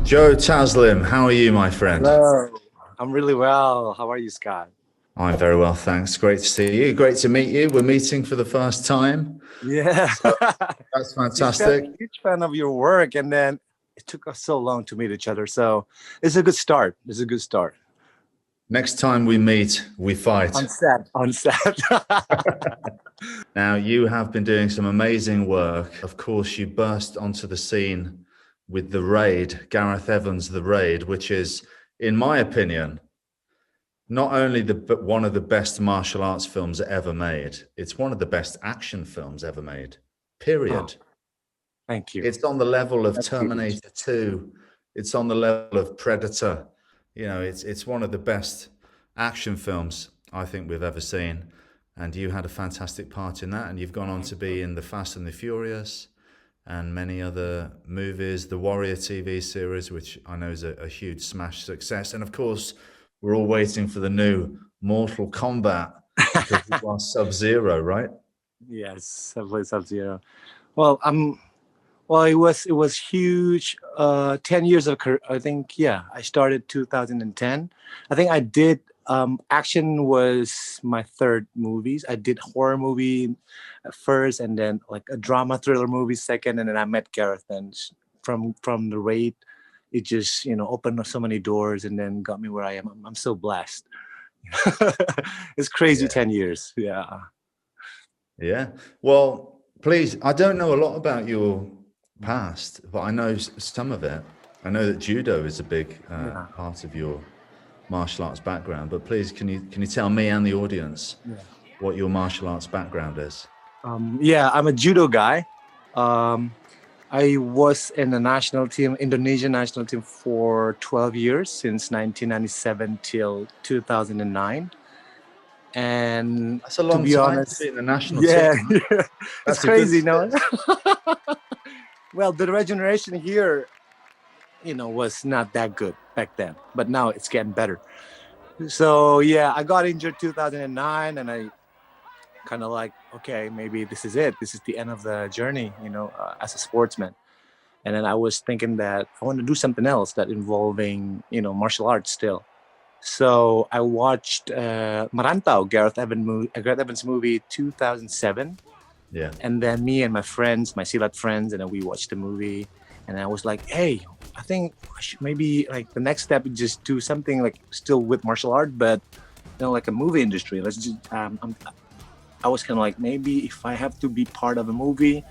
Joe Taslim, how are you, my friend? Hello. I'm really well. How are you, Scott? I'm very well, thanks. Great to see you. Great to meet you. We're meeting for the first time. Yeah. So that's fantastic. Huge fan of your work. And then it took us so long to meet each other. So it's a good start. It's a good start. Next time we meet, we fight. On set. On set. Now, you have been doing some amazing work. Of course, you burst onto the scene with The Raid, Gareth Evans' The Raid, which is, in my opinion, not only but one of the best martial arts films ever made, it's one of the best action films ever made, Oh, period. thank you. It's on the level of That's huge. Terminator 2. It's on the level of Predator. You know, it's one of the best action films I think we've ever seen. And you had a fantastic part in that. And you've gone on to be in The Fast and the Furious and many other movies, the Warrior TV series, which I know is a huge smash success. And of course, we're all waiting for the new Mortal Kombat because you are Sub-Zero, right? Yes, I play Sub-Zero. Well, well, it was huge. 10 years of career. I think, yeah, I started 2010. I think I did action was my third movies. I did horror movie at first, and then like a drama thriller movie second, and then I met Gareth. And from the Raid, it just opened up so many doors, and then got me where I am. I'm so blessed. It's crazy. Yeah. 10 years. Yeah. Yeah. Well, please, I don't know a lot about your past, but I know some of it. I know that judo is a big Yeah. part of your martial arts background, but please, can you tell me and the audience Yeah. what your martial arts background is? Yeah, I'm a judo guy. Um, I was in the national team, Indonesian national team, for 12 years, since 1997 till 2009. And That's a to long be time to honest, be in the national yeah, team. it's That's a good crazy, no? stint. Well, the regeneration here, was not that good back then, but now it's getting better. So yeah, I got injured 2009, and I kind of like, okay, maybe this is it. This is the end of the journey, as a sportsman. And then I was thinking that I want to do something else that involving, martial arts still. So I watched Marantau, Gareth Evans movie, 2007. Yeah. And then me and my friends, my Silat friends, and then we watched the movie. And I was like, hey, I think I should maybe like the next step is just do something like still with martial art, but like a movie industry. Let's just. I was kind of like, maybe if I have to be part of a movie,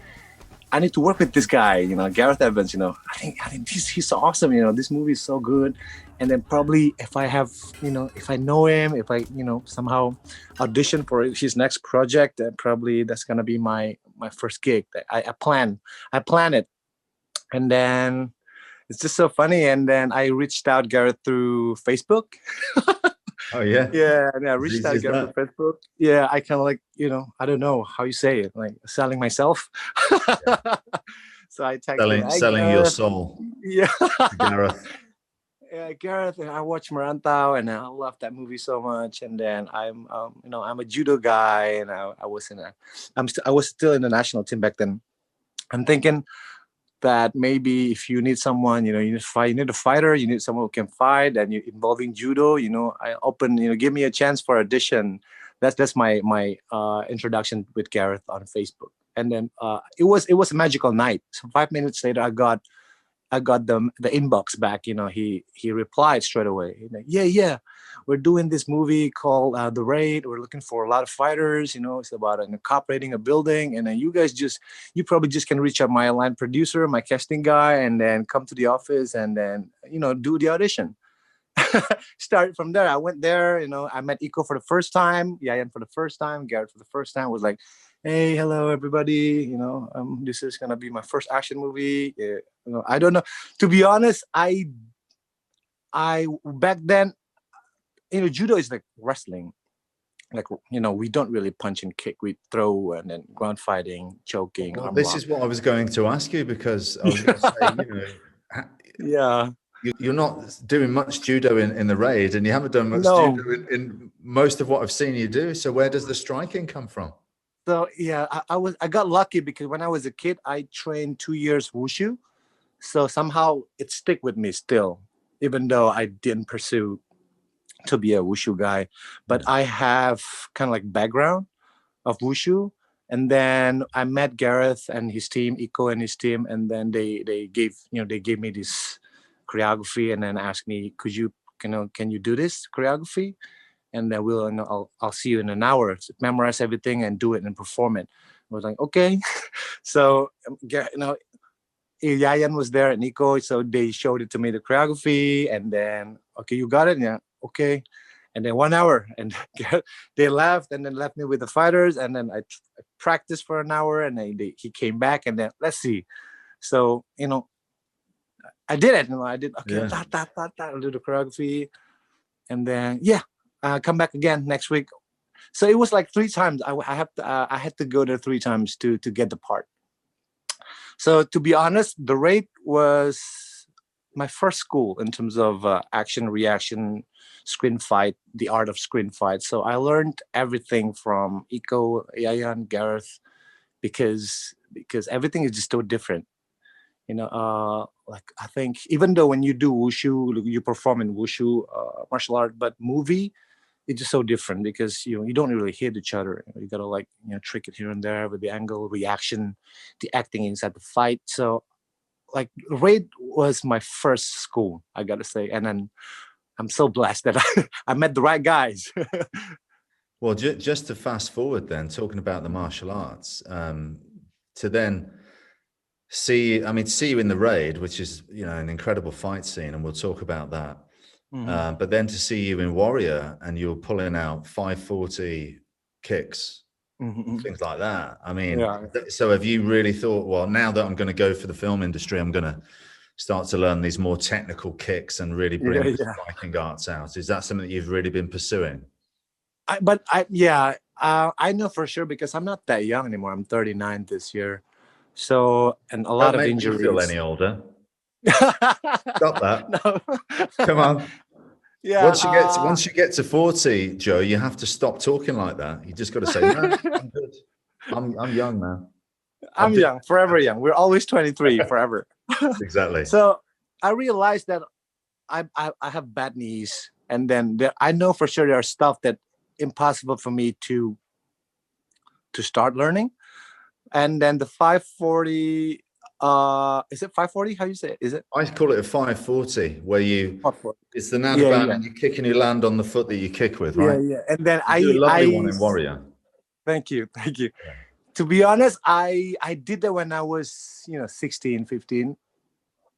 I need to work with this guy, Gareth Evans. I think he's so awesome. This movie is so good. And then probably if I have, if I know him, if I, somehow audition for his next project, then probably that's gonna be my first gig. I plan it, and then it's just so funny. And then I reached out Gareth through Facebook. Oh, yeah. Yeah, and I As reached easy out as Gareth through that. Facebook. Yeah, I kind of like, I don't know how you say it, like selling myself. So I texted him, hey Selling your Gareth. soul Yeah. to Gareth. Yeah, Gareth, I watched Marantau, and I love that movie so much. And then I'm a judo guy, and I was still in the national team back then. I'm thinking that maybe if you need someone, you need to fight, you need a fighter, you need someone who can fight, and you involving judo, I open, give me a chance for audition. That's my introduction with Gareth on Facebook. And then it was a magical night. So 5 minutes later, I got the inbox back. He replied straight away. He's like, yeah, we're doing this movie called The Raid. We're looking for a lot of fighters. It's about an cop raiding a building, and then you probably just can reach out my line producer, my casting guy, and then come to the office and then do the audition. Started from there. I went there. I met Iko for the first time. Yayan for the first time. Garrett for the first time. Was like, hey, hello everybody. This is gonna be my first action movie. Yeah, I don't know. To be honest, I back then, judo is like wrestling. Like we don't really punch and kick. We throw and then ground fighting, choking, Well, arm this lock. is what I was going to ask you because I was going to say, Yeah. you're not doing much judo in the raid, and you haven't done much No. judo in most of what I've seen you do. So where does the striking come from? So yeah, I got lucky because when I was a kid, I trained 2 years wushu. So somehow it stick with me still, even though I didn't pursue to be a wushu guy. But I have kind of like background of wushu. And then I met Gareth and his team, Iko and his team, and then they gave they gave me this choreography, and then asked me, could you can you do this choreography? And then I'll see you in an hour. Memorize everything and do it and perform it. I was like, okay. So Yayan was there and Nico, so they showed it to me, the choreography, and then okay, you got it, yeah, okay. And then 1 hour, and they left, and then left me with the fighters, and then I practiced for an hour, and he came back, and then let's see. So I did it. I did okay. Yeah. I'll do the choreography, and then come back again next week. So it was like 3 times. I had to go there 3 times to get the part. So to be honest, the Raid was my first school in terms of action, reaction, screen fight, the art of screen fight. So I learned everything from Iko, Yayan, Gareth, because everything is just so different. Like I think even though when you do wushu, you perform in wushu martial art, but movie, it's just so different because you don't really hit each other. You gotta trick it here and there with the angle, reaction, the acting inside the fight. So like Raid was my first school, I gotta say, and then I'm so blessed that I met the right guys. Well, just to fast forward then, talking about the martial arts, to then see you in the Raid, which is an incredible fight scene, and we'll talk about that. But then to see you in Warrior and you're pulling out 540 kicks, things like that. I mean, so have you really thought, well, now that I'm going to go for the film industry, I'm going to start to learn these more technical kicks and really bring the striking arts out? Is that something that you've really been pursuing? I know for sure because I'm not that young anymore. I'm 39 this year. So, and a lot of injuries. Don't make me feel any older. Stop that. No. Come on. Yeah. Once you get to 40, Joe, you have to stop talking like that. You just got to say, no, I'm good. I'm young, man. I'm young, forever young. We're always 23, forever. Exactly. So I realized that I have bad knees, and then I know for sure there are stuff that impossible for me to start learning. And then the 540, is it 540? How you say it? Is it? I call it a 540, where it's the Nadaban and you kick and you land on the foot that you kick with, right? Yeah. And then you do a lovely one in Warrior. Thank you. Yeah. To be honest, I did that when I was 16, 15,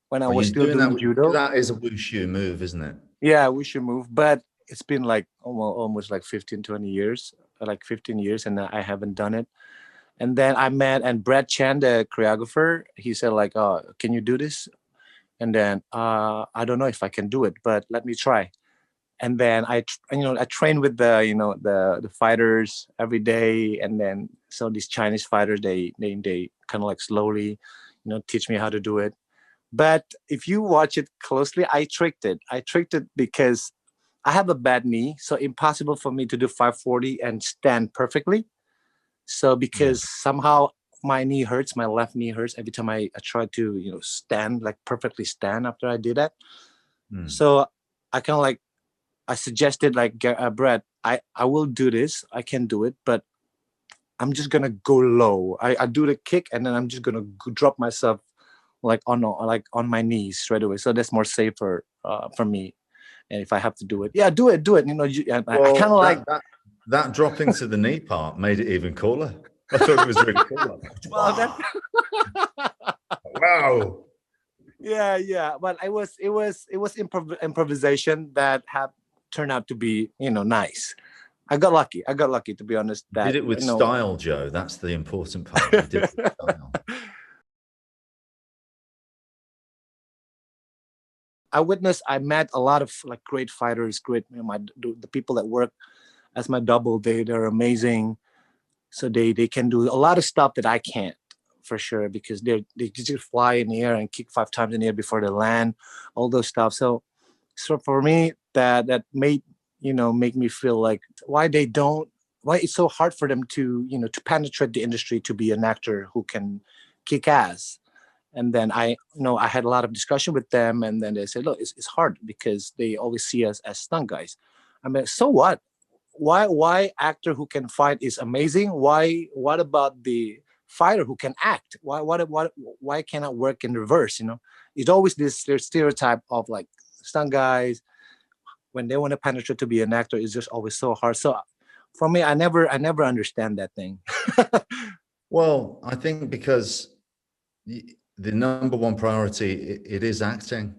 when I was still doing judo. That is a wushu move, isn't it? Yeah, wushu move, but it's been like almost like 15, 20 years, like 15 years, and I haven't done it. And then I met, and Brad Chan, the choreographer, he said like, "Oh, can you do this?" And then I don't know if I can do it, but let me try. And then I train with the fighters every day, and then so these Chinese fighters they kind of like slowly teach me how to do it. But if you watch it closely, I tricked it because I have a bad knee, so impossible for me to do 540 and stand perfectly. So because somehow my knee hurts, my left knee hurts every time I try to stand, like perfectly stand after I did that. So I kind of like, I suggested like, Brad, I will do this, I can do it, but I'm just gonna go low. I do the kick, and then I'm just gonna drop myself like on my knees straight away. So that's more safer for me. And if I have to do it, do it. I kind of like that dropping to the knee part made it even cooler. I thought it was really cool. Wow. Yeah. But it was improvisation that have turned out to be nice. I got lucky, to be honest. You did it with style, Joe. That's the important part. You did it with style. I met a lot of like great fighters, the people that work as my double, they're amazing. So they can do a lot of stuff that I can't, for sure, because they just fly in the air and kick 5 times in the air before they land, all those stuff. So for me, that made make me feel like why it's so hard for them to to penetrate the industry, to be an actor who can kick ass. And then I had a lot of discussion with them, and then they said, look, it's hard because they always see us as stunt guys. I mean, so what? Why actor who can fight is amazing? What about the fighter who can act? Why cannot work in reverse? It's always this stereotype of like stunt guys when they want to penetrate to be an actor is just always so hard. So for me, I never understand that thing. Well, I think because the number one priority, it is acting.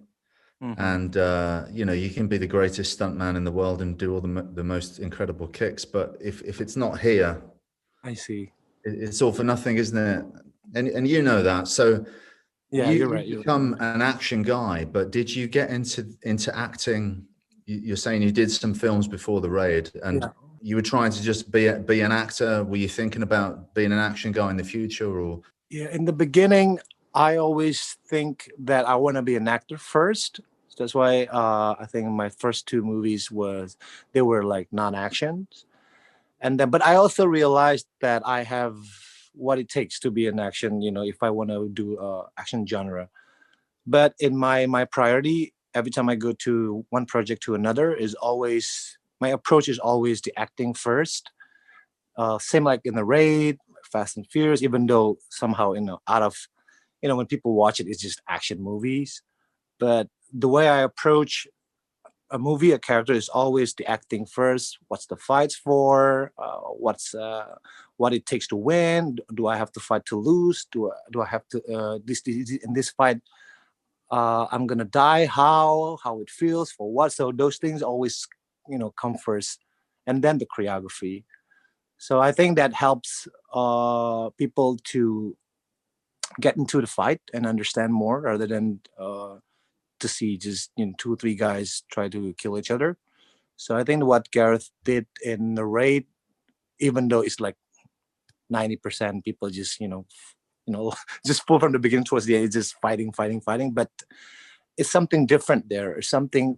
Mm-hmm. And, you can be the greatest stuntman in the world and do all the most incredible kicks. But if it's not here, I see. it's all for nothing, isn't it? And you know that. So Yeah, you're right. you become an action guy, but did you get into acting? You're saying you did some films before the raid, and you were trying to just be an actor. Were you thinking about being an action guy in the future, or? Yeah, in the beginning, I always think that I want to be an actor first. So that's why I think my first two movies they were like non-actions, and then but I also realized that I have what it takes to be an action. If I want to do action genre, but in my priority, every time I go to one project to another, is always my approach is always the acting first. Same like in the raid, Fast and Furious, even though somehow out of when people watch it, it's just action movies. But the way I approach a movie, a character is always the acting first. What's the fights for? What it takes to win? Do I have to fight to lose? Do I have to this in this fight? I'm gonna die. How it feels for what? So those things always come first, and then the choreography. So I think that helps people to get into the fight and understand more rather than to see just two or three guys try to kill each other. So I think what Gareth did in the raid, even though it's like 90% people just just pull from the beginning towards the end, it's just fighting, but it's something different there. It's something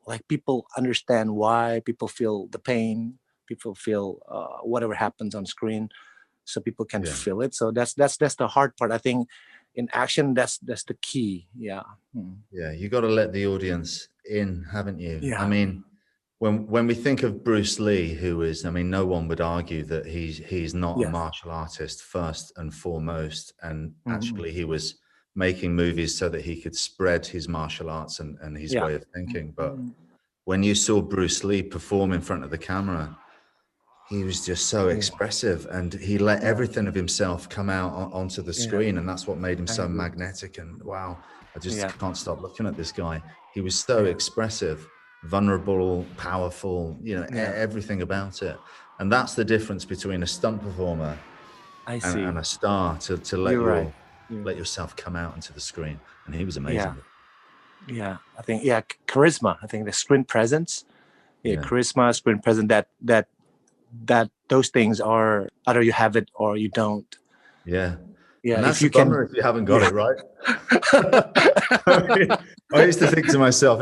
like people understand why people feel the pain, people feel whatever happens on screen, so people can feel it. So that's the hard part. I think in action, that's the key. Yeah. Yeah, you got to let the audience in, haven't you? Yeah. I mean, when we think of Bruce Lee, who is, I mean, no one would argue that he's not a martial artist first and foremost, and actually he was making movies so that he could spread his martial arts and his way of thinking. But when you saw Bruce Lee perform in front of the camera, he was just so expressive, and he let everything of himself come out onto the screen, and that's what made him so magnetic. And wow, I just can't stop looking at this guy. He was so expressive, vulnerable, powerful, everything about it. And that's the difference between a stunt performer and a star, to let yourself come out into the screen. And he was amazing. Yeah, I think charisma. I think the screen presence, charisma, screen presence. That those things are either you have it or you don't. Yeah. Yeah. And that's a bummer if you haven't got it, right? I used to think to myself,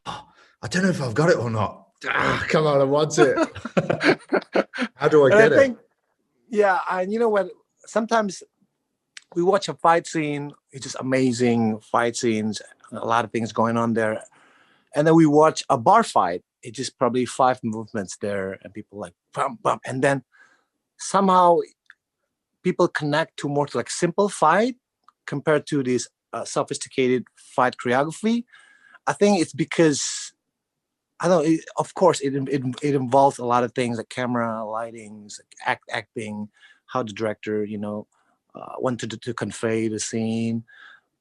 oh, I don't know if I've got it or not. Come on, I want it. How do I get it? Yeah. And you know what? Sometimes we watch a fight scene. It's just amazing fight scenes. A lot of things going on there. And then we watch a bar fight. It's just probably 5 movements there, and people like bump, bump. And then somehow people connect to more to like simple fight compared to this sophisticated fight choreography. I think it's because I don't know. Of course, it involves a lot of things like camera, lighting, acting, how the director wanted to convey the scene.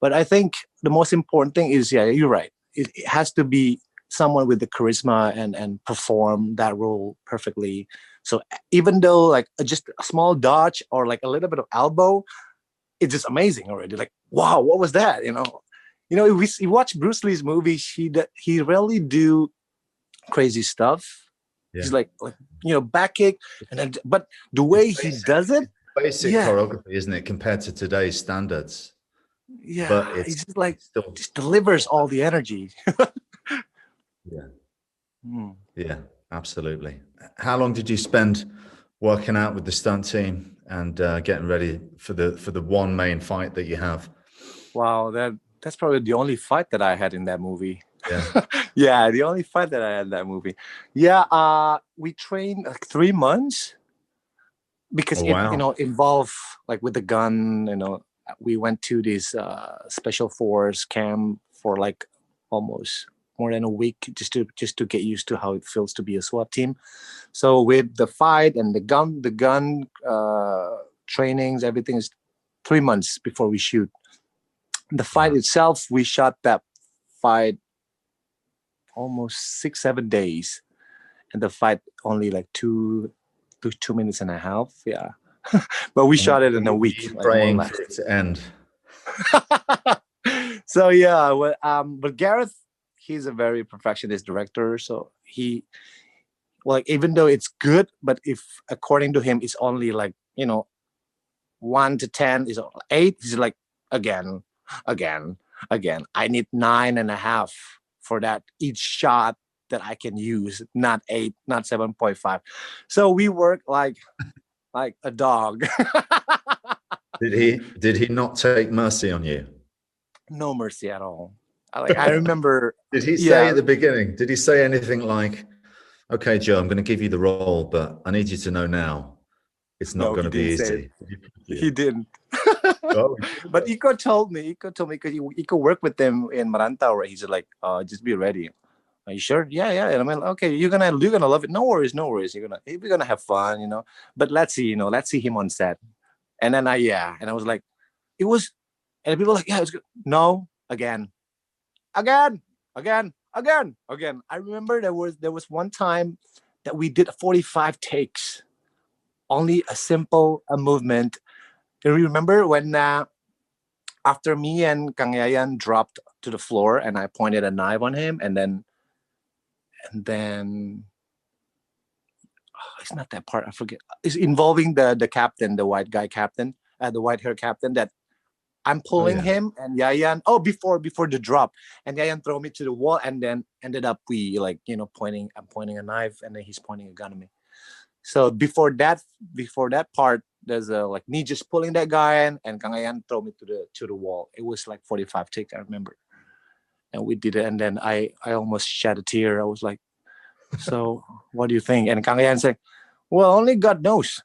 But I think the most important thing is, you're right. It has to be someone with the charisma and perform that role perfectly. So even though like just a small dodge or like a little bit of elbow, it's just amazing already. Like, wow, what was that? If you watch Bruce Lee's movies, he rarely do crazy stuff. Yeah. He's like back kick, and then but the way he does it, basic choreography, isn't it, compared to today's standards? Yeah, but it's just like just delivers all the energy. Yeah, absolutely. How long did you spend working out with the stunt team? and getting ready for the one main fight that you have. Wow, that's probably the only fight that I had in that movie. Yeah. Yeah, the only fight that I had in that movie. Yeah, we trained like 3 months because Oh, it wow. involved like with the gun. We went to this special force camp for like almost more than a week just to get used to how it feels to be a SWAT team. So with the fight and the gun trainings, everything is 3 months before we shoot. The fight itself, we shot that fight almost 6-7 days, and the fight only like 2 minutes and a half. Yeah, but we shot it in a Were week, you like more or praying less. for it to end? So yeah, but Gareth, he's a very perfectionist director. So he, like, even though it's good, but if according to him, it's only like 1 to 10 is 8. He's like, again, again, again. I need 9.5 for that each shot that I can use, not 8, not 7.5. So we work like a dog. Did he not take mercy on you? No mercy at all. I remember. Did he say Yeah, at the beginning, did he say anything like, okay, Joe, I'm going to give you the role, but I need you to know now it's not no, going he to be didn't say it. easy? Did he push He you? didn't. Oh, But Iko told me because he could work with them in Marantau, right? He's like, just be ready. Are you sure? Yeah, yeah. And I mean, okay, you're gonna love it. No worries, no worries. We're gonna have fun. But let's see him on set. And then I was like, it was, and people were like, yeah, it was good. No, again, again, again, again, again. I remember there was one time that we did 45 takes, only a simple movement. Do you remember when after me and Kang Yayan dropped to the floor and I pointed a knife on him, and then it's not that part. I forget. It's involving the captain, the white guy captain, the white hair captain. That I'm oh pulling yeah. him and Yayan. Oh, before the drop, and Yayan throw me to the wall, and then ended up we pointing. I'm pointing a knife, and then he's pointing a gun at me. So before that part, there's like me just pulling that guy in, and Kang Yayan throw me to the wall. It was like 45 takes, I remember, and we did it. And then I almost shed a tear. I was like, so what do you think? And Kang Yayan said, well, only God knows.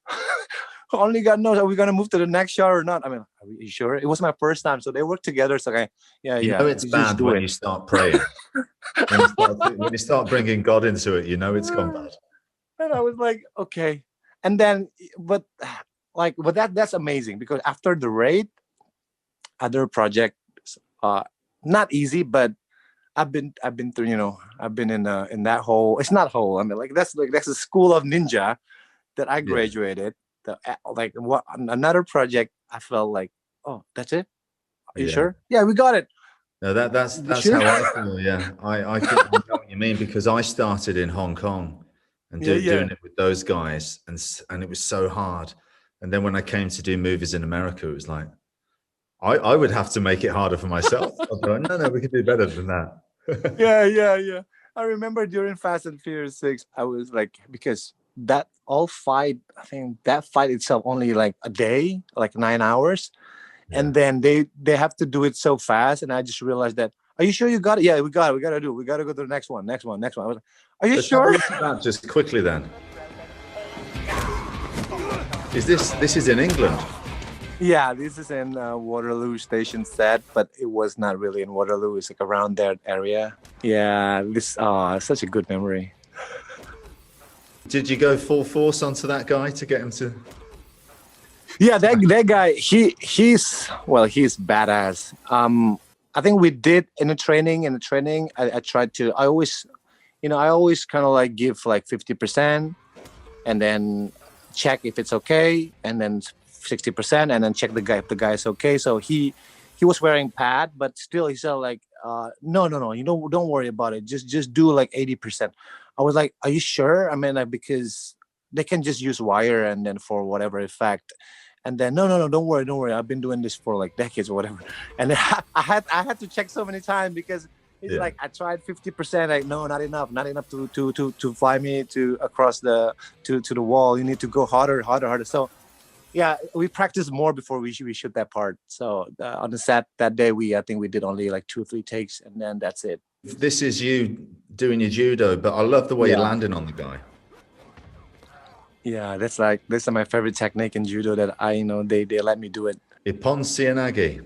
Only God knows. Are we gonna move to the next shot or not? I mean, are you sure? It was my first time, so they work together. So okay, yeah, You yeah, know it's you just bad do when it. you start praying. When you start bringing God into it, you know it's gone bad. And I was like, okay. And then, but that's amazing because after the raid, other projects, not easy, but I've been through, I've been in that hole. It's not hole. I mean, that's a school of ninja that I Yeah. graduated. What another project? I felt like, oh, that's it. Are you Yeah. sure? Yeah, we got it. No, You that's sure? how I feel. Yeah, I know what you mean because I started in Hong Kong and Yeah, doing yeah. it with those guys, and it was so hard. And then when I came to do movies in America, it was like I would have to make it harder for myself. I'd be like, no, we can do better than that. Yeah, yeah, yeah. I remember during Fast and Furious 6, I was like, because that all fight, I think that fight itself only like a day, like 9 hours. Yeah. And then they have to do it so fast. And I just realized that, are you sure you got it? Yeah, we got it. We got to do it. We got to go to the next one, next one, next one. I was like, are you Let's have a sure? look at that just quickly then. This is in England? Yeah, this is in Waterloo Station set, but it was not really in Waterloo. It's like around that area. Yeah, such a good memory. Did you go full force onto that guy to get him to? Yeah, that guy, he's badass. I think we did in the training. I tried to. I always kind of like give like 50%, and then check if it's okay, and then 60%, and then check the guy if the guy is okay. So he was wearing pad, but still he said like, no, don't worry about it. Just do like 80%. I was like, are you sure? I mean, like, because they can just use wire and then for whatever effect. And then no, don't worry. I've been doing this for like decades or whatever. And then I had to check so many times because he's like, I tried 50%. Like, no, not enough to fly me to across to the wall. You need to go harder. So yeah, we practiced more before we shoot that part. So on the set that day, I think we did only like 2 or 3 takes, and then that's it. This is you doing your judo, but I love the way you're Yeah. landing on the guy. Yeah, that's my favorite technique in judo that they let me do it. Ippon Sianagi.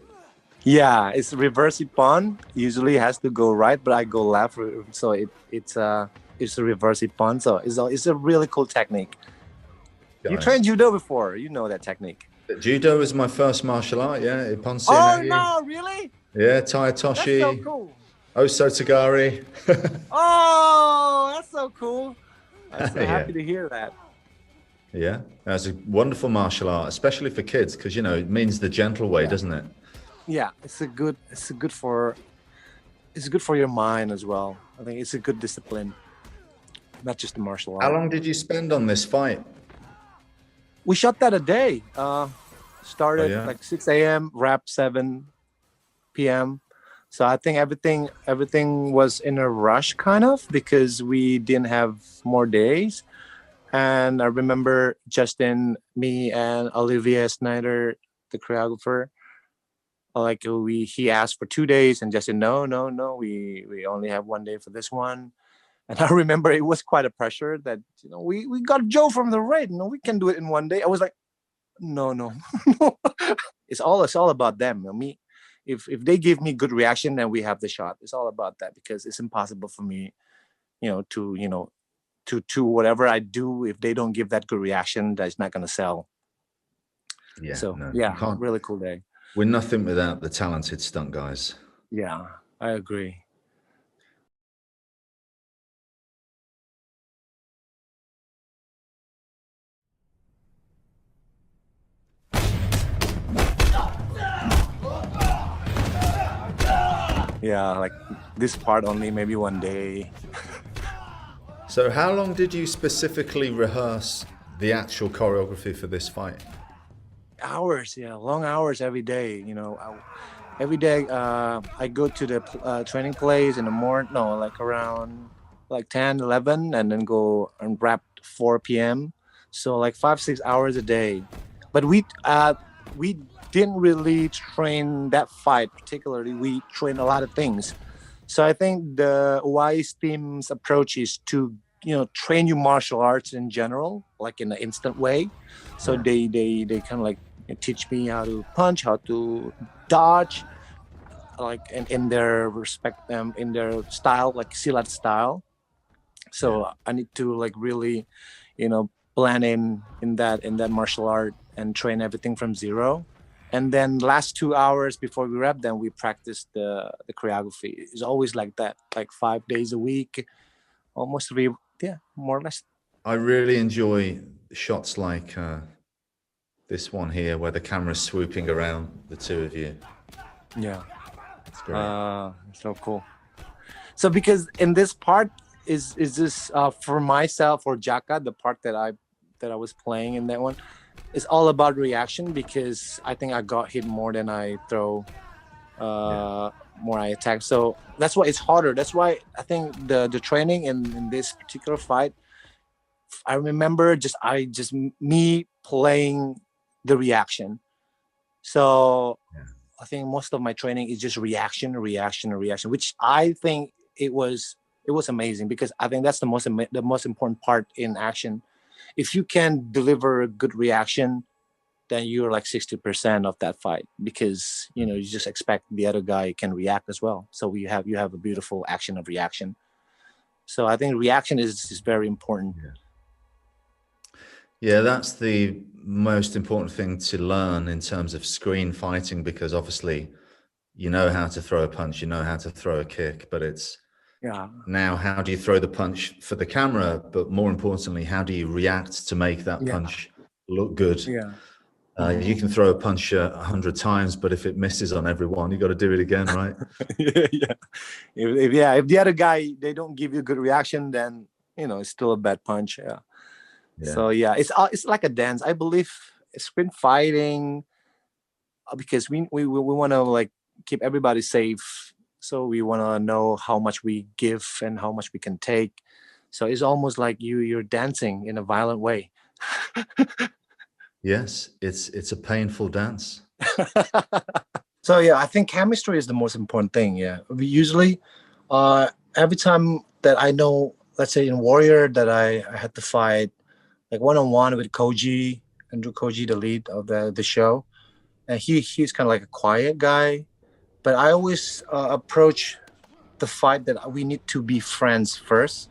Yeah, it's reverse ippon. Usually has to go right, but I go left, so it's a reverse ippon. So it's a really cool technique. You Guys. trained judo before, you know that technique. Judo is my first martial art, yeah. Ippon Oh Sianagi. no, really? Yeah, That's Taitoshi. so cool. Osotogari. Oh, that's so cool. I'm so Yeah. happy to hear that. Yeah, that's a wonderful martial art, especially for kids, because it means the gentle way, doesn't it? Yeah, it's good for your mind as well. I think it's a good discipline, not just the martial art. How long did you spend on this fight? We shot that a day. Started like 6 a.m., wrapped 7 p.m. So I think everything was in a rush kind of, because we didn't have more days. And I remember Justin, me, and Olivia Snyder, the choreographer, like he asked for 2 days, and Justin, no, we only have 1 day for this one. And I remember it was quite a pressure that we got Joe from the raid, we can do it in 1 day. I was like, no. It's all about them. Me, if they give me good reaction, then we have the shot. It's all about that, because it's impossible for me, to whatever I do, if they don't give that good reaction, that's not going to sell. Yeah. So no, yeah, really cool day. We're nothing without the talented stunt guys. Yeah, I agree. Yeah, like this part only maybe 1 day. So how long did you specifically rehearse the actual choreography for this fight? Hours, yeah, long hours every day. Every day I go to the training place in the morning, like around like 10, 11, and then go and wrap 4 p.m. So like 5-6 hours a day. But we didn't really train that fight particularly. We train a lot of things. So I think the wise team's approach is to train you martial arts in general, like in an instant way. So they kind of like teach me how to punch, how to dodge, like in their respect, in their style, like silat style. So I need to like really, plan in that martial art and train everything from zero. And then last 2 hours before we wrap, then we practice the choreography. It's always like that, like 5 days a week, almost 3, more or less. I really enjoy shots like this one here, where the camera's swooping around the two of you. Yeah, it's great. So cool. So because in this part is this for myself or Jaka, the part that I was playing in that one, it's all about reaction, because I think I got hit more than I throw, more I attack. So that's why it's harder. That's why I think the training in this particular fight, I remember just me playing the reaction. So I think most of my training is just reaction, which I think it was amazing, because I think that's the most important part in action. If you can deliver a good reaction, then you're like 60% of that fight, because you just expect the other guy can react as well. So you have a beautiful action of reaction. So I think reaction is very important. Yeah, that's the most important thing to learn in terms of screen fighting, because obviously you know how to throw a punch, you know how to throw a kick, but it's now how do you throw the punch for the camera, but more importantly, how do you react to make that punch look good? You can throw a punch 100 times, but if it misses on every one, you got to do it again, right? If the other guy, they don't give you a good reaction, then it's still a bad punch. So it's like a dance. I believe sprint fighting, because we want to like keep everybody safe. So we want to know how much we give and how much we can take. So it's almost like you're dancing in a violent way. Yes, it's a painful dance. So yeah, I think chemistry is the most important thing. Yeah, we usually, every time that I know, let's say in Warrior, that I had to fight like one on one with Koji, Andrew Koji, the lead of the show, and he's kind of like a quiet guy, but I always approach the fight that we need to be friends first.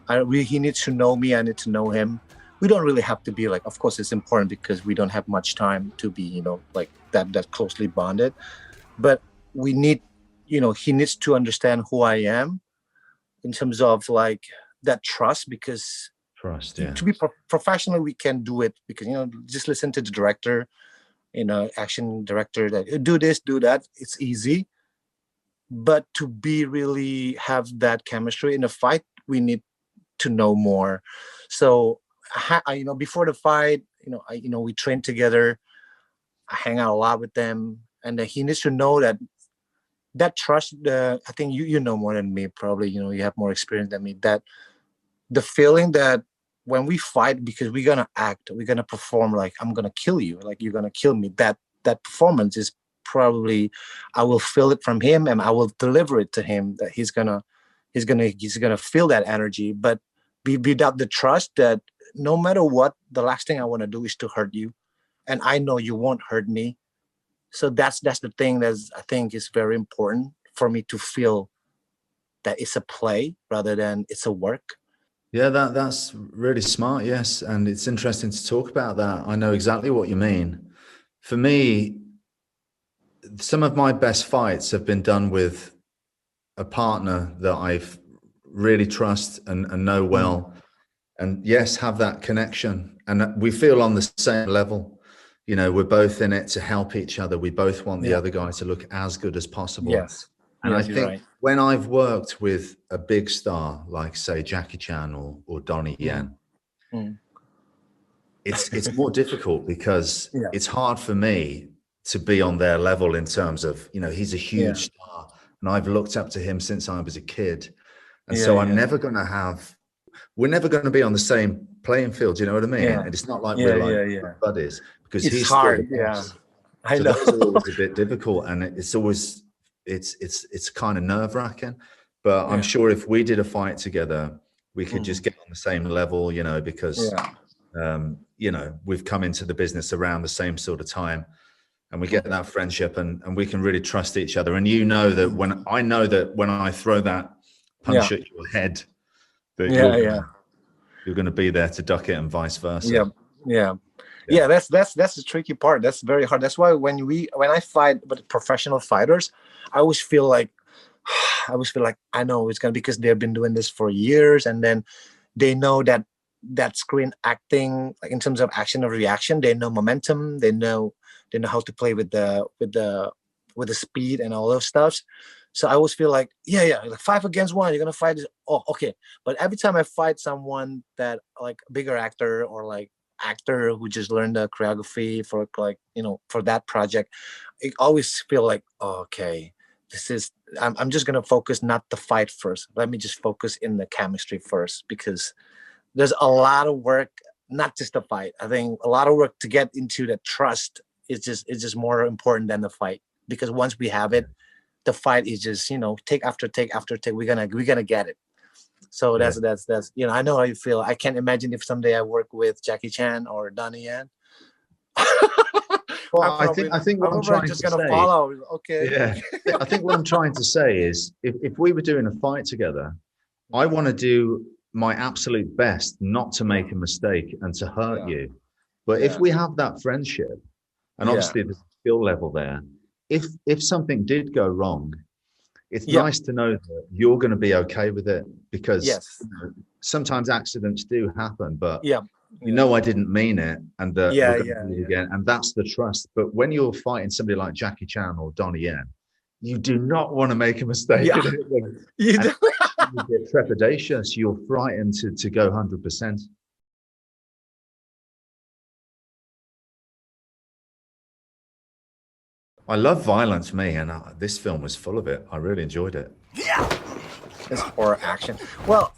He needs to know me. I need to know him. We don't really have to be like. Of course, it's important because we don't have much time to be, like that closely bonded. But we need, he needs to understand who I am in terms of like that trust. Because Trust, to, yeah. to be professional, we can do it because just listen to the director, action director that do this, do that. It's easy. But to be really have that chemistry in a fight, we need to know more. So before the fight, we train together. I hang out a lot with them, and he needs to know that trust. I think you know more than me. Probably you have more experience than me. That the feeling that when we fight, because we're gonna act, we're gonna perform like I'm gonna kill you, like you're gonna kill me. That performance is probably I will feel it from him, and I will deliver it to him. That he's gonna feel that energy. But without the trust that no matter what, the last thing I want to do is to hurt you, and I know you won't hurt me. So that's the thing that I think is very important for me to feel that it's a play rather than it's a work. Yeah, that's really smart, yes. And it's interesting to talk about that. I know exactly what you mean. For me, some of my best fights have been done with a partner that I've really trust and know well. And yes, have that connection. And we feel on the same level. We're both in it to help each other. We both want the Yeah. other guy to look as good as possible. Yes. And I Yes, you're think right. when I've worked with a big star, like say Jackie Chan or Donnie Yen, Mm. it's more difficult because Yeah. it's hard for me to be on their level in terms of, he's a Yeah. huge star and I've looked up to him since I was a kid. And Yeah. so Yeah. we're never going to be on the same playing field. You know what I mean? Yeah. And it's not like Yeah. we're like Yeah. Yeah. buddies because It's he's still the hard. Yeah. boss. I So know. those are always a bit difficult, and it's always it's kind of nerve wracking. But I'm Yeah. sure if we did a fight together, we could just Mm. get on the same level, because Yeah. we've come into the business around the same sort of time, and we get that friendship, and we can really trust each other. And that when I throw that punch Yeah. at your head, that Yeah. Yeah. you're gonna be there to duck it, and vice Yeah. versa. Yeah. Yeah. Yeah, that's the tricky part. That's very hard. That's why when I fight with professional fighters, I always feel like I know it's gonna, because they've been doing this for years, and then they know that screen acting, like in terms of action or reaction, they know momentum, they know how to play with the speed and all those stuff. So I always feel like, yeah, like 5 against 1, you're gonna fight this. Oh, okay. But every time I fight someone that like bigger actor or like actor who just learned the choreography for like for that project, I always feel like, oh, okay, this is I'm just gonna focus not the fight first. Let me just focus in the chemistry first, because there's a lot of work, not just the fight. I think a lot of work to get into the trust is just more important than the fight, because once we have it, the fight is just take after take after take. We're gonna get it. So Yeah. that's I know how you feel. I can't imagine if someday I work with Jackie Chan or Donnie Yen. Well, I think what I'm probably trying just to gonna say, follow. Okay. yeah, I think what I'm trying to say is, if we were doing a fight together, I want to do my absolute best not to make a mistake and to hurt Yeah. you. But if Yeah. we have that friendship, and Yeah. obviously there's a skill level there, if something did go wrong, it's Yeah. nice to know that you're going to be okay with it, because Yes. sometimes accidents do happen, but Yeah. I didn't mean it, and that Yeah. we're going to Yeah. do it Yeah. again, and that's the trust. But when you're fighting somebody like Jackie Chan or Donnie Yen, you do not want to make a mistake. Yeah. You And do. you get trepidatious. You're frightened to go 100%. I love violence, me, and this film was full of it. I really enjoyed it. It's horror action. Well,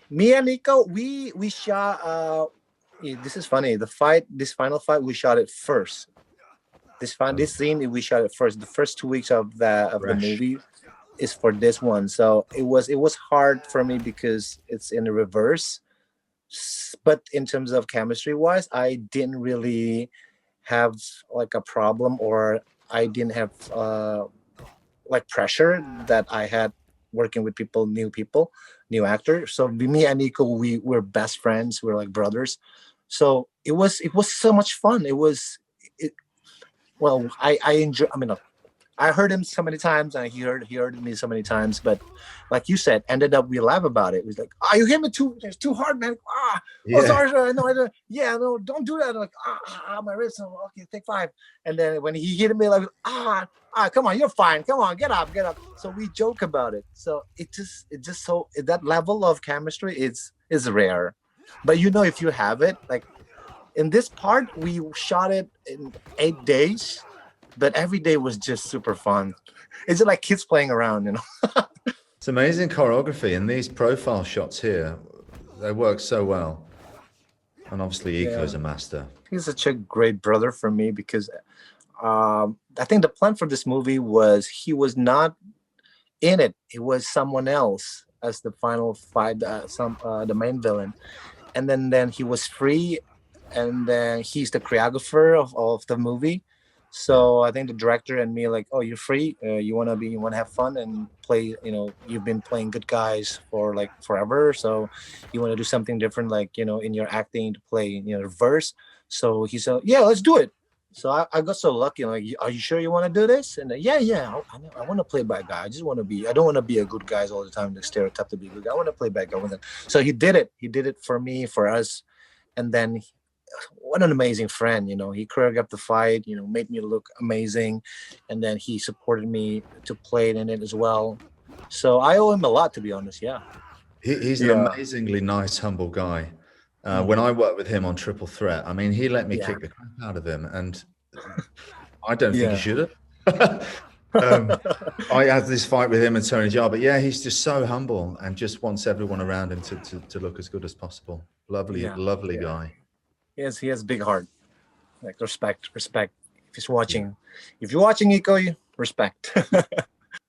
me and Nico, we shot This is funny. This final fight, we shot it first. This scene, we shot it first. The first 2 weeks of the Fresh. movie is for this one. So it was hard for me because it's in the reverse. But in terms of chemistry wise, I didn't really have like a problem, or I didn't have like pressure that I had working with people, new actors. So me and Nico, we were best friends. We're like brothers. So it was so much fun. It well, I enjoy. I mean, I heard him so many times, and he heard me so many times. But like you said, ended up we laugh about it. It was like, oh, you hit me too hard, man. Oh, Yeah. sorry. No, I don't. Yeah, no, don't do that. I'm like, my wrist. Okay, take 5. And then when he hit me, like, come on, you're fine. Come on, get up. So we joke about it. So it just so that level of chemistry is rare. But if you have it, like in this part, we shot it in 8 days. But every day was just super fun. It's just like kids playing around. It's amazing choreography, and these profile shots here, they work so well. And obviously, Iko's a master. He's such a great brother for me because I think the plan for this movie was he was not in it. It was someone else as the final fight, the main villain. And then he was free, and then he's the choreographer of the movie. So I think the director and me like, oh, you're free. You wanna have fun and play. You've been playing good guys for like forever. So you want to do something different, like in your acting to play reverse. So he said, yeah, let's do it. So I got so lucky. Like, are you sure you want to do this? And yeah, I want to play bad guy. I just want to be. I don't want to be a good guy all the time. The stereotype to be a good guy. I want to play bad guy with him. So he did it. He did it for me, for us, and then. What an amazing friend, he choreographed the fight, made me look amazing. And then he supported me to play in it as well. So I owe him a lot, to be honest. Yeah. He's an amazingly nice, humble guy. When I worked with him on Triple Threat, I mean, he let me kick the crap out of him. And I don't think he should have. I had this fight with him and Tony Jaa, but yeah, he's just so humble and just wants everyone around him to look as good as possible. Lovely guy. He has a big heart. Like respect. If he's watching, if you're watching Iko, respect.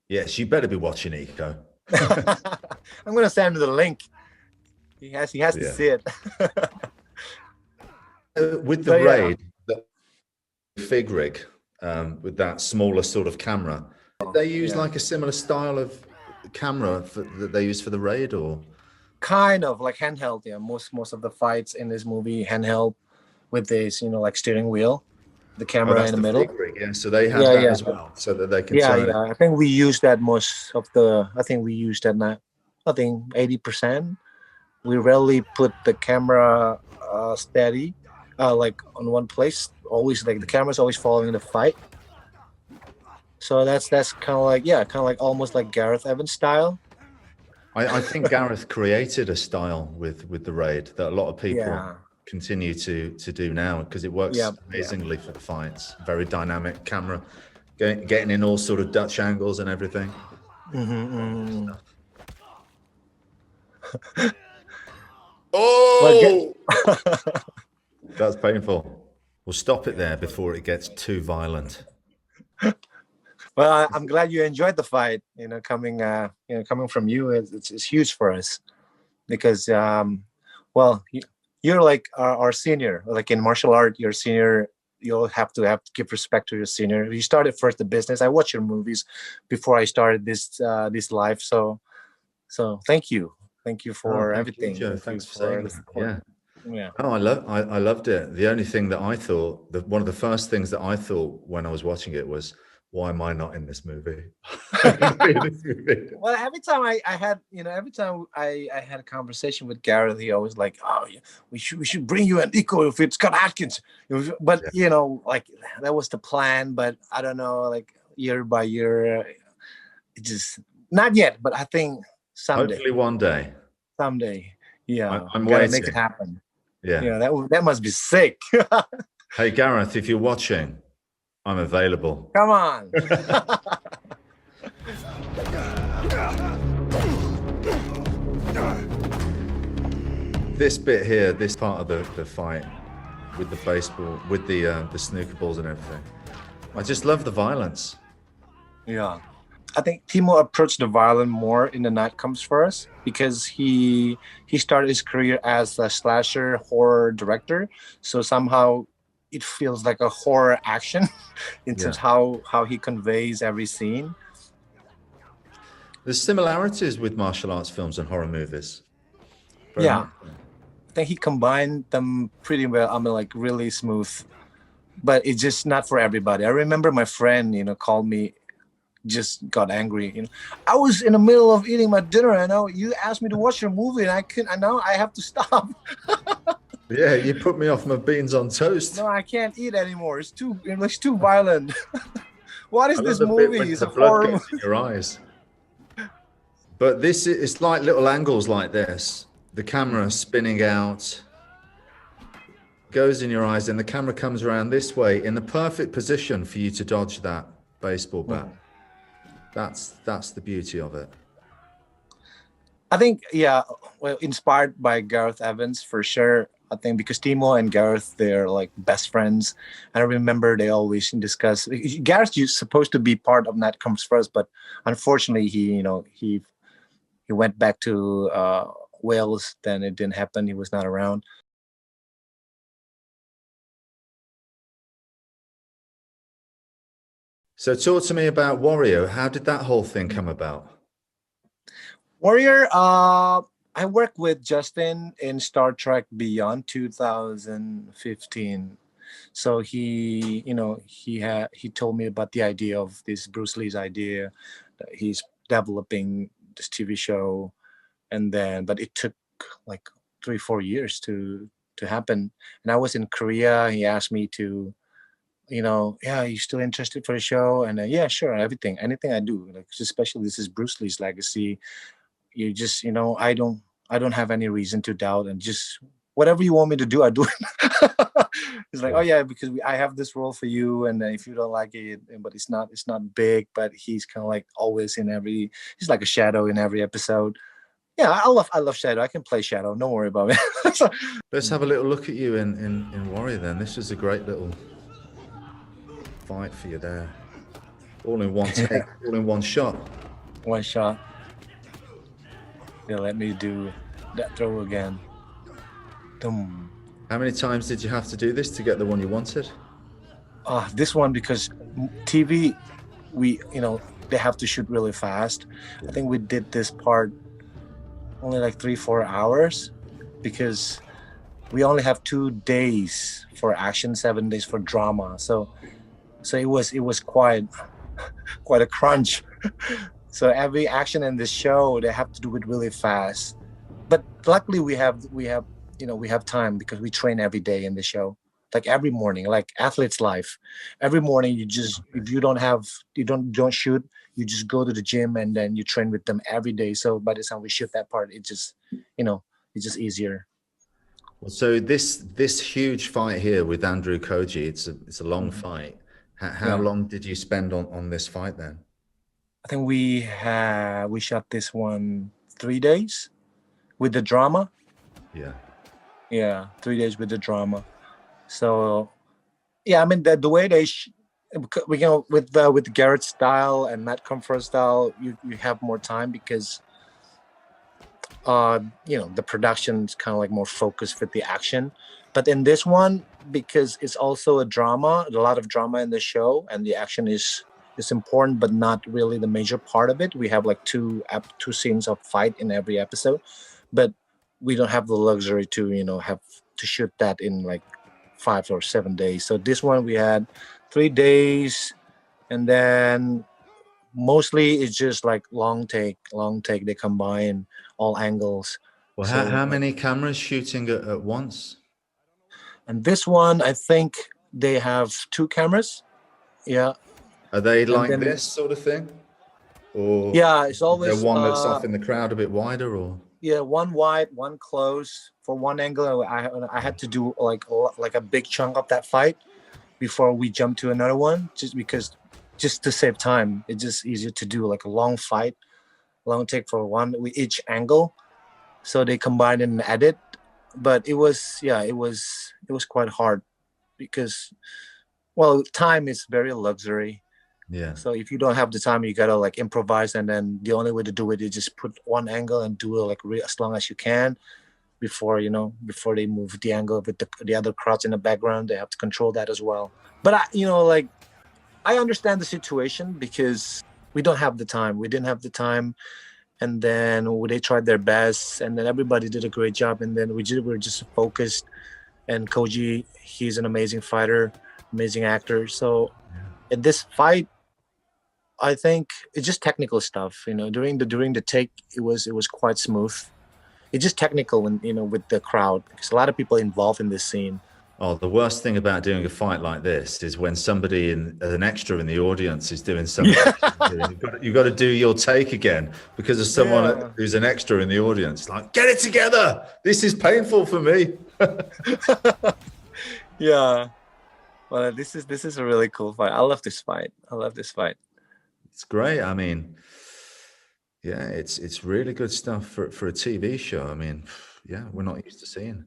Yes, you better be watching Iko. I'm gonna send him the link. He has to see it. With the raid, the fig rig, with that smaller sort of camera, did they use like a similar style of camera that they use for the raid, or? Kind of like handheld, most of the fights in this movie handheld with this, like steering wheel, the camera in the middle. Yeah, so they have that as well, so that they can turn it. I think we use that I think we use that now. I think 80%. We rarely put the camera steady, like on one place. Always like the camera's always following the fight. So that's kind of like almost like Gareth Evans style. I think Gareth created a style with the raid that a lot of people continue to do now, because it works amazingly for the fights. Very dynamic camera, getting in all sort of Dutch angles and everything. Oh, that's painful. We'll stop it there before it gets too violent. Well, I'm glad you enjoyed the fight. Coming from you, it's huge for us, because you're like our senior. Like in martial art, you're senior. You'll have to give respect to your senior. You started first the business. I watched your movies before I started this life. So thank you for everything. Joe. Thanks for saying that. Yeah. Oh, I loved it. The only thing that I thought, one of the first things that I thought when I was watching it was, why am I not in this movie? Well, every time I had a conversation with Gareth, he always like, oh, yeah, we should bring you an Iko if it's got Adkins. But like that was the plan. But I don't know, like year by year, it just not yet. But I think someday. Hopefully one day. Someday, yeah, I'm gotta waiting. make it happen. Yeah, that must be sick. Hey Gareth, if you're watching, I'm available. Come on. this bit here, this part of the fight with the baseball, with the snooker balls and everything. I just love the violence. Yeah. I think Timo approached the violence more in The Night Comes First because he started his career as a slasher horror director. So somehow it feels like a horror action in terms how he conveys every scene. There's similarities with martial arts films and horror movies. Very Yeah. much so. I think he combined them pretty well. I mean, like really smooth, but it's just not for everybody. I remember my friend, called me, just got angry. I was in the middle of eating my dinner, and now you asked me to watch your movie, and now I have to stop. Yeah, you put me off my beans on toast. No, I can't eat anymore. It's too violent. What is I this love the bit movie? when It's the a blood horror gets in movie. your eyes. But this is like little angles like this. The camera spinning out, goes in your eyes, and the camera comes around this way in the perfect position for you to dodge that baseball bat. That's the beauty of it. I think, yeah, well, inspired by Gareth Evans for sure. I think because Timo and Gareth, they're like best friends. And I remember they always discuss. Gareth is supposed to be part of Night Comes First, but unfortunately, he went back to Wales. Then it didn't happen. He was not around. So talk to me about Wario. How did that whole thing come about? Warrior, I worked with Justin in Star Trek Beyond 2015. So he told me about the idea of this Bruce Lee's idea that he's developing this TV show, but it took like 3-4 years to happen. And I was in Korea. He asked me to, yeah, you still interested for the show? And yeah, sure, anything I do, like especially this is Bruce Lee's legacy. You just, I don't have any reason to doubt, and just whatever you want me to do, I do it. It's like, oh yeah, because I have this role for you, and if you don't like it, but it's not big, but he's kind of like always he's like a shadow in every episode. Yeah, I love Shadow. I can play Shadow. Don't worry about it. Let's have a little look at you in Warrior then. This was a great little fight for you there. All in one take, all in one shot. One shot. They let me do that throw again. Boom. How many times did you have to do this to get the one you wanted? This one, because TV, they have to shoot really fast. I think we did this part only like 3-4 hours because we only have 2 days for action, 7 days for drama. So it was quite a crunch. So every action in this show, they have to do it really fast. But luckily we have time because we train every day in the show. Like every morning, like athlete's life. Every morning if you don't shoot, you just go to the gym and then you train with them every day. So by the time we shoot that part, it's just easier. Well, so this huge fight here with Andrew Koji, it's a long fight. How long did you spend on this fight then? I think we shot this one 3 days with the drama. Yeah, 3 days with the drama. So yeah, I mean the way with Garrett's style and Matt Comfort's style, you have more time because the production's kind of like more focused with the action. But in this one, because it's also a lot of drama in the show, and the action is important, but not really the major part of it. We have like two scenes of fight in every episode, but we don't have the luxury to have to shoot that in like 5 or 7 days. So this one we had 3 days, and then mostly it's just like long take. They combine all angles. Well, So how many cameras shooting at once? and this one, I think they have 2 cameras. Yeah. Are they And like then this sort of thing? Or yeah, it's is there always one that's off in the crowd a bit wider, or? yeah, one wide, one close. For one angle, I had to do like a big chunk of that fight before we jump to another one, just to save time. It's just easier to do like a long take for one with each angle. So they combine and edit but it was, yeah, it was quite hard because, well, time is very luxury. Yeah. So if you don't have the time, you gotta like improvise, and then the only way to do it is just put one angle and do it like as long as you can before, before they move the angle with the other crowds in the background. They have to control that as well. But like I understand the situation because we don't have the time. We didn't have the time, and then they tried their best, and then everybody did a great job, and then we were just focused. And Koji, he's an amazing fighter, amazing actor. So in this fight, I think it's just technical stuff. During the take, it was quite smooth. It's just technical when with the crowd, because a lot of people involved in this scene. Oh, the worst thing about doing a fight like this is when somebody an extra in the audience is doing something. Yeah. You've got to do your take again because of someone Yeah. who's an extra in the audience. Like, get it together. This is painful for me. Yeah. Well, this is a really cool fight. I love this fight. It's great. I mean, yeah, it's really good stuff for a TV show. I mean, yeah, we're not used to seeing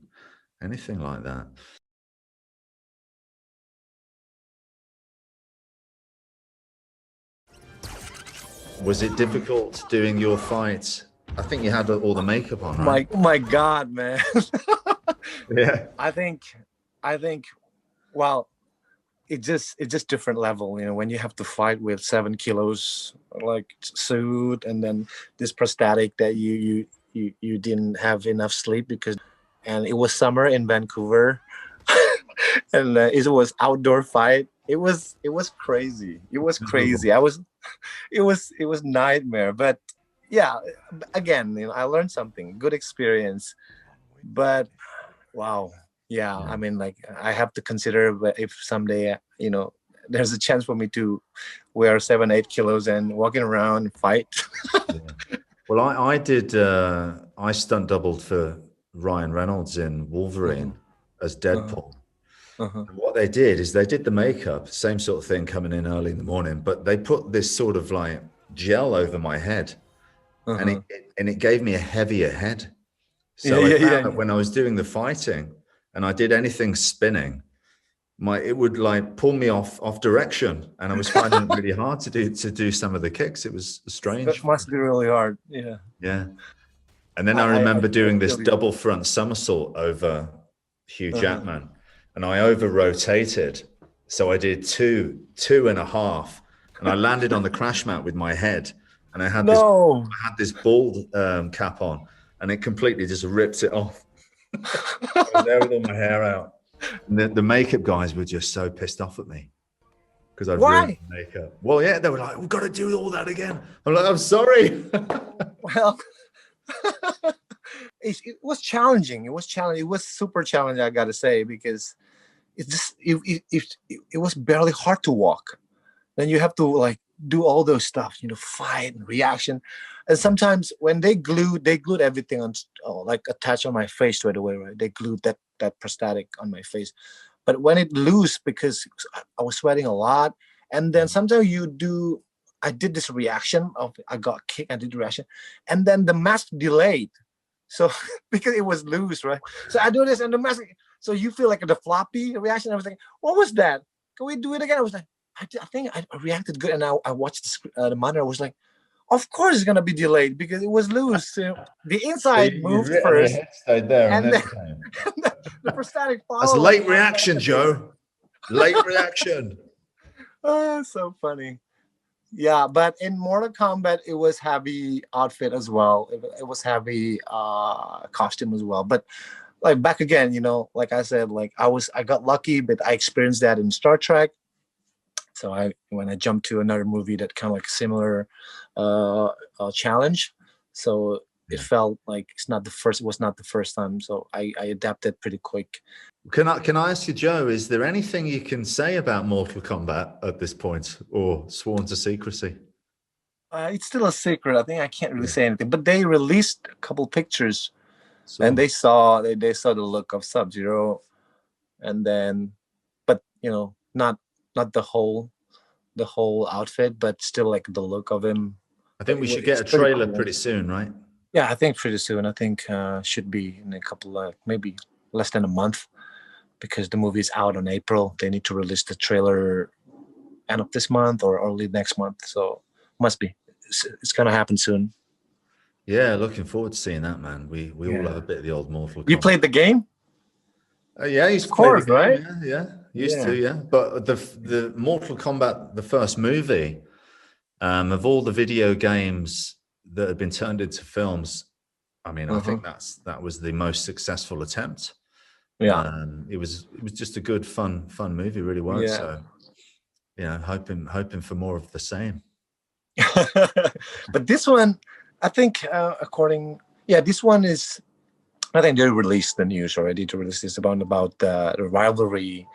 anything like that. Was it difficult doing your fights? I think you had all the makeup on, right? My God, man. Yeah. I think, well, it's just different level. When you have to fight with 7 kilos like suit, and then this prosthetic that you didn't have enough sleep and it was summer in Vancouver, and it was outdoor fight. It was crazy. It was crazy. It was nightmare. But yeah, again, I learned something. Good experience. But wow, yeah. I mean, like, I have to consider if someday, there's a chance for me to wear 7-8 kilos and walking around and fight. Well, I stunt doubled for Ryan Reynolds in Wolverine as Uh-huh. Deadpool. Uh-huh. And what they did is they did the makeup, same sort of thing coming in early in the morning, but they put this sort of like gel over my head, and Uh-huh. it gave me a heavier head. Yeah, So I yeah, found yeah, that yeah. when I was doing the fighting and I did anything spinning, it would like pull me off direction, and I was finding it really hard to do some of the kicks. It was That strange. must be really hard. Yeah. Yeah. And then I I remember doing this feel you. double front somersault over Hugh Uh-huh. Jackman, and I over rotated. So I did two and a half, and I landed on the crash mat with my head, and No. I had this bald cap on, and it completely just ripped it off. I was there with all my hair out. And the makeup guys were just so pissed off at me because I'd ruined Why? the makeup. Well, yeah, they were like, "We've got to do all that again." I'm like, "I'm sorry." Well, it was challenging. It was challenging. It was super challenging, I gotta say, because it was barely hard to walk. Then you have to like do all those stuff, fight and reaction. And sometimes when they glued everything on, like attached on my face right away, right? They glued that prosthetic on my face. But when it loose, because I was sweating a lot, and then sometimes I did this reaction of I got kicked, I did the reaction, and then the mask delayed. So because it was loose, right? So I do this and the mask. So you feel like the floppy reaction. I was like, what was that? Can we do it again? I was like, I think I reacted good, and I watched the monitor. I was like, of course it's gonna be delayed because it was loose. The So inside you'd moved written, your first, head stayed there, and and then then it came. the prosthetic That's followed like late 5 reaction, seconds. Joe. Late reaction. Oh, so funny. Yeah, but in Mortal Kombat, it was heavy outfit as well. It was heavy costume as well. But like back again, like I said, like I got lucky, but I experienced that in Star Trek. So when I jumped to another movie that kind of like similar challenge, so it Yeah. felt like it was not the first time. So I adapted pretty quick. Can I ask you, Joe? Is there anything you can say about Mortal Kombat at this point, or sworn to secrecy? It's still a secret. I think I can't really Yeah. say anything. But they released a couple pictures, and So they saw the look of Sub-Zero, and then, but not the whole outfit, but still like the look of him. I But think we should it's get a pretty trailer cool. pretty soon, right? Yeah, I think pretty soon. I think should be in a couple of maybe less than a month, because the movie is out on April. They need to release the trailer end of this month or early next month. So must be. It's gonna happen soon. Yeah, looking forward to seeing that, man. We all have a Yeah. bit of the old Mortal You Kombat. played the game? Yeah, I used Of to play the course, game. right? Yeah, yeah, used to. Yeah. Yeah, but the Mortal Kombat, the first movie, of all the video games that had been turned into films, I mean, I Uh-huh. think that was the most successful attempt. Yeah. It was just a good, fun movie. Really worked. Yeah. So, hoping for more of the same. But this one, I think, this one is. I think they released the news already to release this about the rivalry,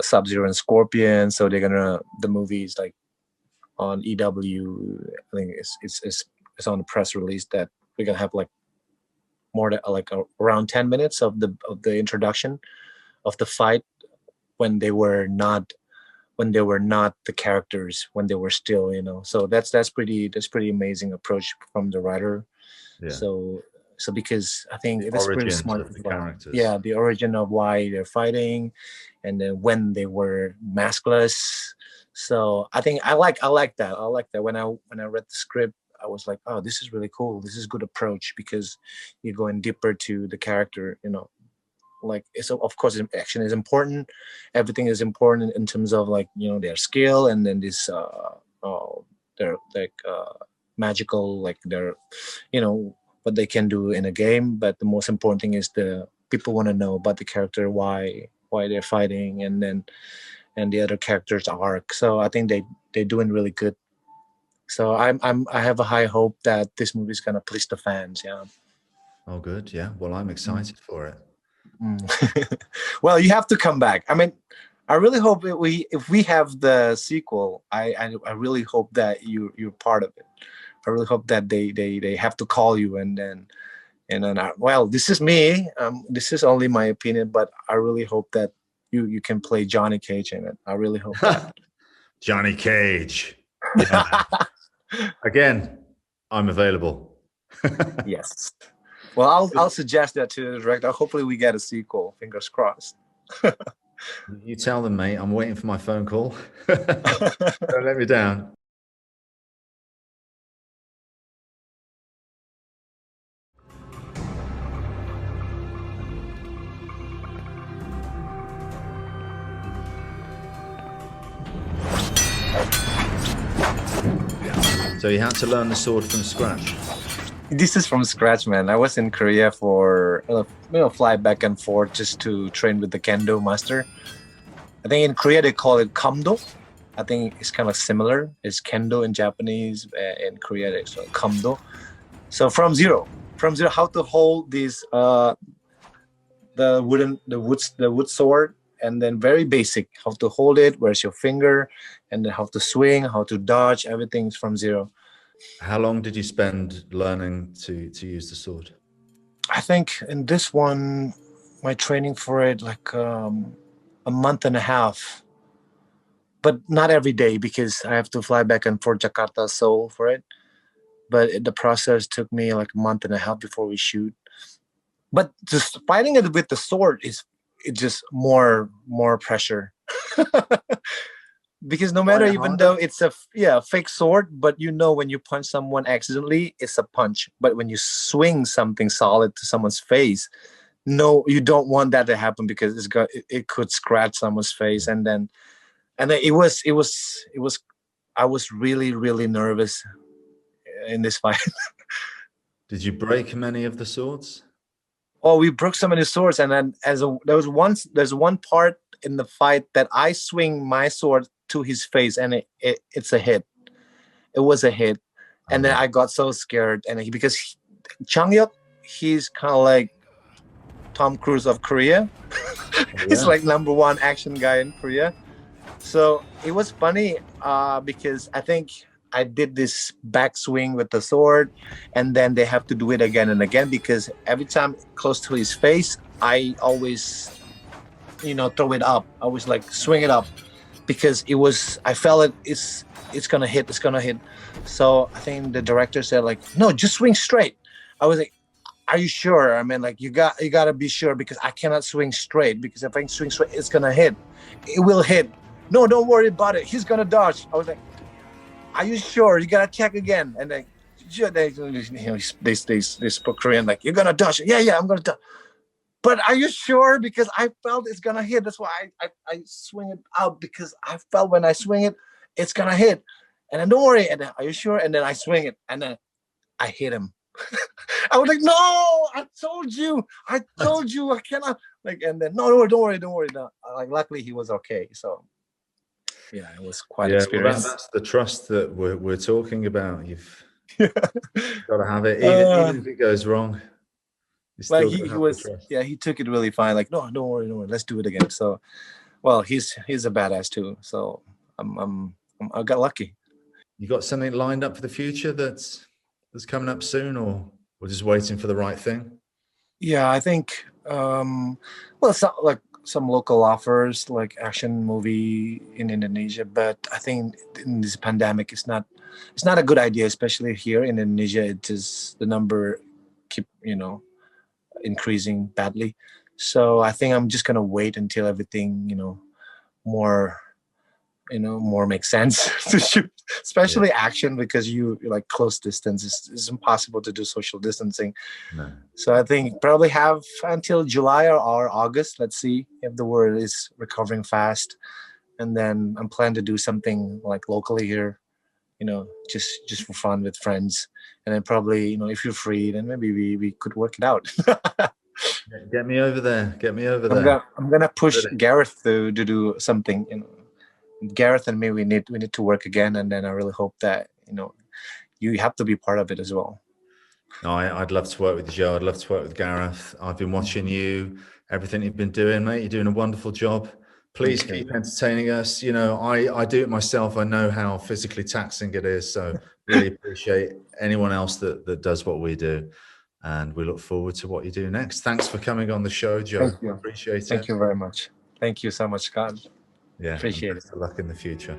Sub-Zero and Scorpion. So the movie is like on EW. I think it's on the press release that we're gonna have like more than around 10 minutes of the introduction of the fight when they were not the characters, when they were still, so that's pretty amazing approach from the writer. Yeah, So because I think the that's pretty origins smart of as the well. characters. Yeah, the origin of why they're fighting, and then when they were maskless. So I think I like that. I like that when I read the script, I was like, oh, this is really cool. This is good approach, because you're going deeper to the character. Like, it's, of course, action is important. Everything is important in terms of, like, their skill, and then this their like magical, like their what they can do in a game. But the most important thing is the people want to know about the character, why they're fighting, and the other characters arc. So I think they're doing really good. So I have a high hope that this movie is gonna please the fans. Yeah. Oh, good. Yeah. Well, I'm excited for it. Well, you have to come back. I mean, I really hope that if we have the sequel, I really hope that you're part of it. I really hope that they have to call you, and then well, this is me. This is only my opinion, but I really hope that you can play Johnny Cage in it. I really hope that. Johnny Cage. Yeah. Again, I'm available. Yes. Well, I'll suggest that to the director. Hopefully, we get a sequel. Fingers crossed. You tell them, mate. I'm waiting for my phone call. Don't let me down. So you had to learn the sword from scratch. This is from scratch, man. I was in Korea for fly back and forth just to train with the kendo master. I think in Korea they call it kamdo. I think it's kind of similar. It's kendo in Japanese. In Korea it's kamdo. So from zero, how to hold this the wood sword, and then very basic how to hold it, where's your finger, and then how to swing, how to dodge. Everything's from zero. How long did you spend learning to use the sword? I think in this one, my training for it like a month and a half, but not every day because I have to fly back and forth Jakarta, Seoul for it. But the process took me like a month and a half before we shoot. But just fighting it with the sword it's just more pressure. Because no matter, even though it's a fake sword, but when you punch someone accidentally, it's a punch. But when you swing something solid to someone's face, no, you don't want that to happen, because it could scratch someone's face. And then it was I was really, really nervous in this fight. Did you break many of the swords? Oh, we broke so many swords, and then there's one part in the fight that I swing my sword to his face, and it's a hit. It was a hit, and then I got so scared, and because Changyuk, he's kind of like Tom Cruise of Korea. He's like #1 action guy in Korea. So it was funny because I think I did this backswing with the sword, and then they have to do it again and again, because every time close to his face, I always, throw it up. I was like swing it up, because I felt it's gonna hit. So I think the director said like, no, just swing straight. I was like, are you sure? I mean, like, you gotta be sure, because I cannot swing straight, because if I swing straight, it's gonna hit. It will hit. No, don't worry about it. He's gonna dodge. I was like, are you sure? You gotta check again. And then they spoke Korean, like, you're gonna dodge. Yeah, I'm gonna dodge. But are you sure? Because I felt it's gonna hit. That's why I swing it out, because I felt when I swing it, it's gonna hit. And then don't worry. And then, are you sure? And then I swing it, and then I hit him. I was like, no, I told you, I cannot. Like, and then, no, don't worry. No. Like, luckily he was okay. So yeah, it was quite Yeah, well, experience. that's the trust that we're talking about. You've Yeah. got to have it, even if it goes wrong. You Like, still got to he have the was, trust. yeah, he took it really fine. Like, no, don't worry, let's do it again. So, well, he's a badass too. So I got lucky. You got something lined up for the future that's coming up soon, or we're just waiting for the right thing? Yeah, I think well, like some local offers, like action movie in Indonesia, but I think in this pandemic, it's not a good idea, especially here in Indonesia. It is, the number keep increasing badly. So I think I'm just gonna wait until everything more more makes sense to shoot, especially action, because you're like close distance. It's impossible to do social distancing. No. So I think probably have until July or August. Let's see if the world is recovering fast, and then I'm planning to do something like locally here, just for fun with friends. And then probably, if you're free, then maybe we could work it out. Get me over there. Get me over there. I'm gonna push Really? Gareth to do something. Gareth and me, we need to work again, and then I really hope that you have to be part of it as well. No, I'd love to work with you, Joe. I'd love to work with Gareth. I've been watching you, everything you've been doing, mate. You're doing a wonderful job. Please keep entertaining us. I do it myself. I know how physically taxing it is. So really appreciate anyone else that does what we do. And we look forward to what you do next. Thanks for coming on the show, Joe. Thank you. Appreciate it. Thank you very much. Thank you so much, Scott. Yeah. Appreciate it. Best of luck in the future.